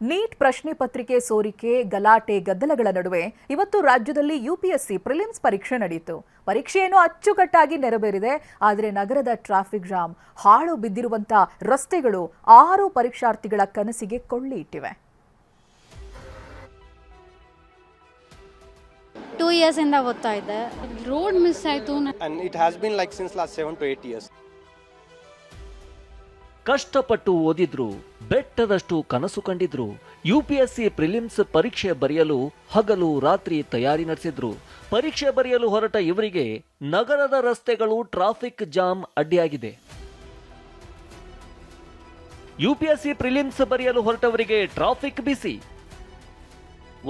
Neat ಪ್ರಶ್ನೆ ಪತ್ರಿಕೆ ಸೋರಿಕೆ ಗಲಾಟೆ ಗದ್ದಲಗಳ ನಡುವೆ ಇವತ್ತು ರಾಜ್ಯದಲ್ಲಿ ಯುಪಿಎಸ್ಸಿ ಪ್ರಿಲಿಮ್ಸ್ ಪರೀಕ್ಷೆ ನಡೆಯಿತು. ಪರೀಕ್ಷೆಯನ್ನು ಅಚ್ಚುಕಟ್ಟಾಗಿ ನೆರವೇರಿದೆ. ಆದರೆ ನಗರದ ಟ್ರಾಫಿಕ್ ಜಾಮ್, ಹಾಳು ಬಿದ್ದಿರುವಂತ ರಸ್ತೆಗಳು 6 ಪರೀಕ್ಷಾರ್ಥಿಗಳ ಕನಸಿಗೆ ಕೊಳ್ಳಿ ಇಟ್ಟಿವೆ. 2 years ಇಂದ ಓದ್ತಾ ಇದ್ದೆ. ರೋಡ್ ಮಿಸ್ ಆಯ್ತು. And it has been like since last 7 to 8 years. ಕಷ್ಟಪಟ್ಟು ಓದಿದ್ರು, ಬೆಟ್ಟದಷ್ಟು ಕನಸು ಕಂಡಿದ್ರು. ಯುಪಿಎಸ್ಸಿ ಪ್ರಿಲಿಮ್ಸ್ ಪರೀಕ್ಷೆ ಬರೆಯಲು ಹಗಲು ರಾತ್ರಿ ತಯಾರಿ ನಡೆಸಿದ್ರು. ಪರೀಕ್ಷೆ ಬರೆಯಲು ಹೊರಟ ಇವರಿಗೆ ನಗರದ ರಸ್ತೆಗಳು ಟ್ರಾಫಿಕ್ ಜಾಮ್ ಅಡ್ಡಿಯಾಗಿದೆ. ಯುಪಿಎಸ್ಸಿ ಪ್ರಿಲಿಮ್ಸ್ ಬರೆಯಲು ಹೊರಟವರಿಗೆ ಟ್ರಾಫಿಕ್ ಬಿಸಿ.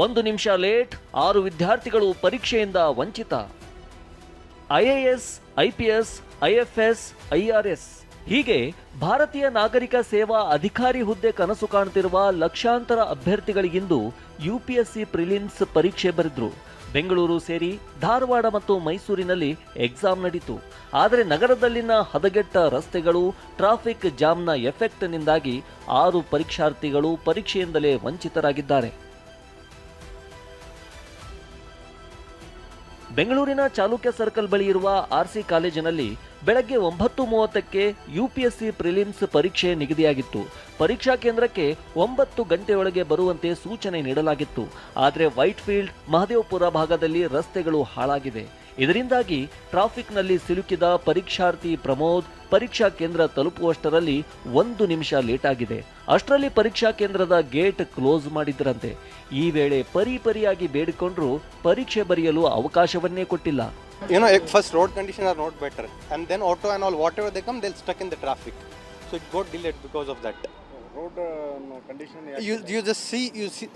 1 ನಿಮಿಷ ಲೇಟ್, 6 ವಿದ್ಯಾರ್ಥಿಗಳು ಪರೀಕ್ಷೆಯಿಂದ ವಂಚಿತ. IAS, IPS, IFS, IRS ಹೀಗೆ ಭಾರತೀಯ ನಾಗರಿಕ ಸೇವಾ ಅಧಿಕಾರಿ ಹುದ್ದೆ ಕನಸು ಕಾಣುತ್ತಿರುವ ಲಕ್ಷಾಂತರ ಅಭ್ಯರ್ಥಿಗಳಿಗಿಂದು ಯುಪಿಎಸ್ಸಿ ಪ್ರಿಲಿಮ್ಸ್ ಪರೀಕ್ಷೆ ಬರೆದ್ರು. ಬೆಂಗಳೂರು ಸೇರಿ ಧಾರವಾಡ ಮತ್ತು ಮೈಸೂರಿನಲ್ಲಿ ಎಕ್ಸಾಮ್ ನಡೀತು. ಆದರೆ ನಗರದಲ್ಲಿನ ಹದಗೆಟ್ಟ ರಸ್ತೆಗಳು, ಟ್ರಾಫಿಕ್ ಜಾಮ್ನ ಎಫೆಕ್ಟ್ನಿಂದಾಗಿ 6 ಪರೀಕ್ಷಾರ್ಥಿಗಳು ಪರೀಕ್ಷೆಯಿಂದಲೇ ವಂಚಿತರಾಗಿದ್ದಾರೆ. ಬೆಂಗಳೂರಿನ ಚಾಲುಕ್ಯ ಸರ್ಕಲ್ ಬಳಿ ಇರುವ RC ಕಾಲೇಜಿನಲ್ಲಿ ಬೆಳಗ್ಗೆ 9:30ಕ್ಕೆ ಯುಪಿಎಸ್ಸಿ ಪ್ರಿಲಿಮ್ಸ್ ಪರೀಕ್ಷೆ ನಿಗದಿಯಾಗಿತ್ತು. ಪರೀಕ್ಷಾ ಕೇಂದ್ರಕ್ಕೆ 9 ಗಂಟೆಯೊಳಗೆ ಬರುವಂತೆ ಸೂಚನೆ ನೀಡಲಾಗಿತ್ತು. ಆದರೆ ವೈಟ್ ಫೀಲ್ಡ್, ಮಹದೇವಪುರ ಭಾಗದಲ್ಲಿ ರಸ್ತೆಗಳು ಹಾಳಾಗಿವೆ. ಇದರಿಂದಾಗಿ ಟ್ರಾಫಿಕ್ನಲ್ಲಿ ಸಿಲುಕಿದ ಪರೀಕ್ಷಾರ್ಥಿ ಪ್ರಮೋದ್ ಪರೀಕ್ಷಾ ಕೇಂದ್ರ ತಲುಪುವಷ್ಟರಲ್ಲಿ 1 ನಿಮಿಷ ಲೇಟ್ ಆಗಿದೆ. ಅಷ್ಟರಲ್ಲಿ ಪರೀಕ್ಷಾ ಕೇಂದ್ರದ ಗೇಟ್ ಕ್ಲೋಸ್ ಮಾಡಿದ್ರಂತೆ. ಈ ವೇಳೆ ಪರಿಯಾಗಿ ಬೇಡಿಕೊಂಡ್ರು ಪರೀಕ್ಷೆ ಬರೆಯಲು ಅವಕಾಶವನ್ನೇ ಕೊಟ್ಟಿಲ್ಲ. First road conditions are not better, and then auto and all whatever they come, they'll stuck in the traffic, so it got delayed because of that. Road condition. You just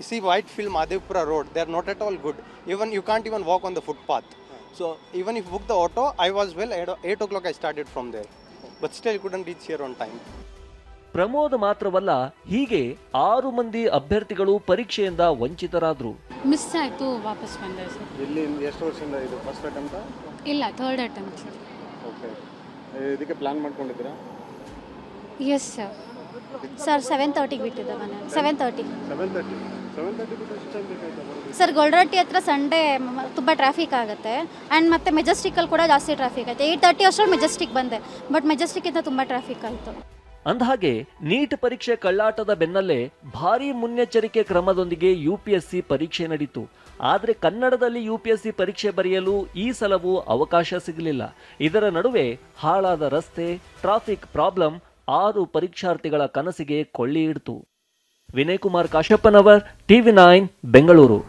see Whitefield Madhepura road. They are not at all good. Even you can't even walk on the footpath. So even if you book the auto, I was 8 o'clock I started from there, but still couldn't reach here on time. Pramod ಮಾತ್ರವಲ್ಲ, ಹೀಗೆ 6 ಮಂದಿ ಅಭ್ಯರ್ಥಿಗಳು ಪರೀಕ್ಷೆಯಿಂದ ವಂಚಿತರಾದ್ರು. Miss ಆಯ್ತು, ವಾಪಸ್ ಬಂದೆ sir. ಇಲ್ಲಿ ಎಷ್ಟು ವರ್ಷದಿಂದ ಇದು ಫಸ್ಟ್ ಅಟೆಂಪ್ಟ್? ಇಲ್ಲ, ಥರ್ಡ್ ಅಟೆಂಪ್ಟ್. ಓಕೆ, ಇದಕ್ಕೆ ಪ್ಲಾನ್ ಮಾಡ್ಕೊಂಡಿದ್ದೀರಾ? Yes sir. ಸರ್ 7:30ಗೆ ಬಿಟ್ಟಿದ್ದೆ ಮನೆ. 7:30 ಸರ್. ಗೋಲ್ರಟ್ಟಿ ಹತ್ರ ಸಂಡೇ ತುಂಬ ಟ್ರಾಫಿಕ್ ಆಗುತ್ತೆ, ಆ್ಯಂಡ್ ಮತ್ತೆ ಮೆಜೆಸ್ಟಿಕಲ್ಲಿ ಕೂಡ ಜಾಸ್ತಿ ಟ್ರಾಫಿಕ್ ಆಯಿತು. 8:30 ಅಷ್ಟರಲ್ಲಿ ಮೆಜೆಸ್ಟಿಕ್ ಬಂದೆ, ಬಟ್ ಮೆಜೆಸ್ಟಿಕ್ಕಿಂದ ತುಂಬ ಟ್ರಾಫಿಕ್ ಆಯಿತು. ಅಂದಹಾಗೆ ನೀಟ್ ಪರೀಕ್ಷೆ ಕಳ್ಳಾಟದ ಬೆನ್ನಲ್ಲೇ ಭಾರೀ ಮುನ್ನೆಚ್ಚರಿಕೆ ಕ್ರಮದೊಂದಿಗೆ ಯುಪಿಎಸ್ಸಿ ಪರೀಕ್ಷೆ ನಡೆಯಿತು. ಆದರೆ ಕನ್ನಡದಲ್ಲಿ ಯುಪಿಎಸ್ಸಿ ಪರೀಕ್ಷೆ ಬರೆಯಲು ಈ ಸಲವೂ ಅವಕಾಶ ಸಿಗಲಿಲ್ಲ. ಇದರ ನಡುವೆ ಹಾಳಾದ ರಸ್ತೆ, ಟ್ರಾಫಿಕ್ ಪ್ರಾಬ್ಲಮ್ 6 ಪರೀಕ್ಷಾರ್ಥಿಗಳ ಕನಸಿಗೆ ಕೊಳ್ಳಿ ಇಡ್ತು. ವಿನಯ್ ಕುಮಾರ್ ಕಾಶಪ್ಪನವರ್, TV9 ಬೆಂಗಳೂರು.